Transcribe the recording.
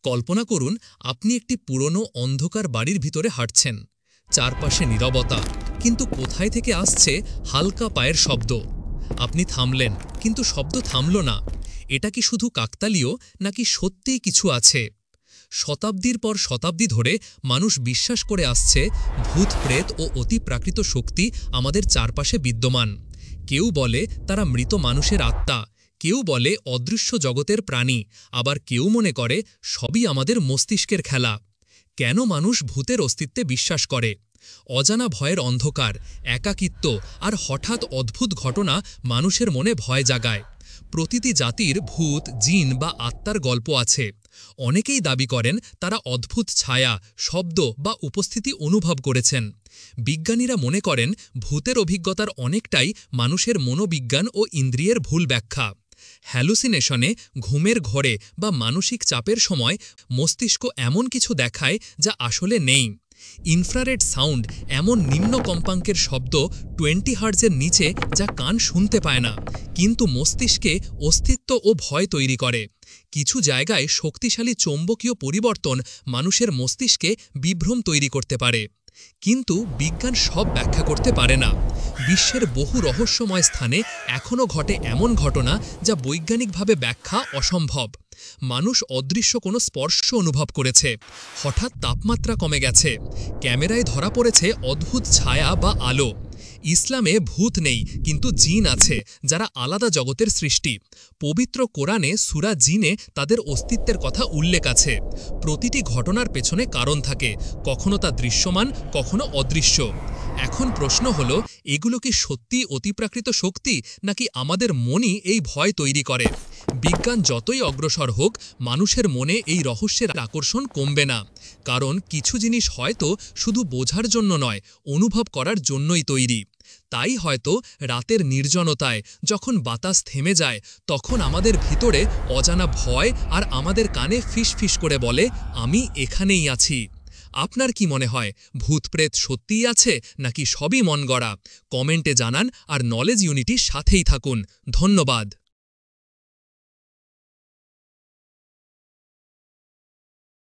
কল্পনা করুন আপনি একটি পুরনো অন্ধকার বাড়ির ভিতরে হাঁটছেন। চারপাশে নীরবতা, কিন্তু কোথায় থেকে আসছে হালকা পায়ের শব্দ। আপনি থামলেন, কিন্তু শব্দ থামল না। এটা কি শুধু কাকতালীয়, নাকি সত্যিই কিছু আছে? শতাব্দীর পর শতাব্দী ধরে মানুষ বিশ্বাস করে আসছে ভূত, প্রেত ও অতিপ্রাকৃত শক্তি আমাদের চারপাশে বিদ্যমান। কেউ বলে তারা মৃত মানুষের আত্মা, কেউ বলে অদৃশ্য জগতের প্রাণী, আবার কেউ মনে করে সবই আমাদের মস্তিষ্কের খেলা। কেন মানুষ ভূতের অস্তিত্বে বিশ্বাস করে? অজানা ভয়ের অন্ধকার, একাকিত্ব আর হঠাৎ অদ্ভুত ঘটনা মানুষের মনে ভয় জাগায়। প্রতিটি জাতির ভূত, জিন বা আত্মার গল্প আছে। অনেকেই দাবি করেন তারা অদ্ভুত ছায়া, শব্দ বা উপস্থিতি অনুভব করেছেন। বিজ্ঞানীরা মনে করেন ভূতের অভিজ্ঞতার অনেকটাই মানুষের মনোবিজ্ঞান ও ইন্দ্রিয়ের ভুল ব্যাখ্যা। হ্যালুসিনেশনে, ঘুমের ঘোরে বা মানসিক চাপের সময় মস্তিষ্ক এমন কিছু দেখায় যা আসলে নেই। ইনফ্রারেড সাউন্ড এমন নিম্ন কম্পাঙ্কের শব্দ 20 হার্টজের নিচে যা কান শুনতে পায় না, কিন্তু মস্তিষ্কে অস্তিত্ব ও ভয় তৈরি করে। কিছু জায়গায় শক্তিশালী চৌম্বকীয় পরিবর্তন মানুষের মস্তিষ্কে বিভ্রম তৈরি করতে পারে। কিন্তু বিজ্ঞান সব ব্যাখ্যা করতে পারে না। বিশ্বের বহু রহস্যময় স্থানে এখনও ঘটে এমন ঘটনা যা বৈজ্ঞানিকভাবে ব্যাখ্যা অসম্ভব। মানুষ অদৃশ্য কোনো স্পর্শ অনুভব করেছে, হঠাৎ তাপমাত্রা কমে গেছে, ক্যামেরায় ধরা পড়েছে অদ্ভুত ছায়া বা আলো। ইসলামে ভূত নেই, কিন্তু জিন আছে, যারা আলাদা জগতের সৃষ্টি। পবিত্র কোরআনে সূরা জিনে তাদের অস্তিত্বের কথা উল্লেখ আছে। প্রতিটি ঘটনার পেছনে কারণ থাকে, কখনো তা দৃশ্যমান, কখনো অদৃশ্য। এখন প্রশ্ন হল, এগুলো কি সত্যি অতিপ্রাকৃত শক্তি, নাকি আমাদের মনই এই ভয় তৈরি করে? বিজ্ঞান যতই অগ্রসর হোক, মানুষের মনে এই রহস্যের আকর্ষণ কমবে না। কারণ কিছু জিনিস হয়তো শুধু বোঝার জন্য নয়, অনুভব করার জন্যই তৈরি। তাই হয়তো রাতের নির্জনতায় যখন বাতাস থেমে যায়, তখন আমাদের ভিতরে অজানা ভয় আর আমাদের কানে ফিসফিস করে বলে, আমি এখানেই আছি। আপনার কি মনে হয়, ভূতপ্রেত সত্যিই আছে, নাকি সবই মন গড়া? কমেন্টে জানান আর নলেজ ইউনিটির সাথেই থাকুন। ধন্যবাদ।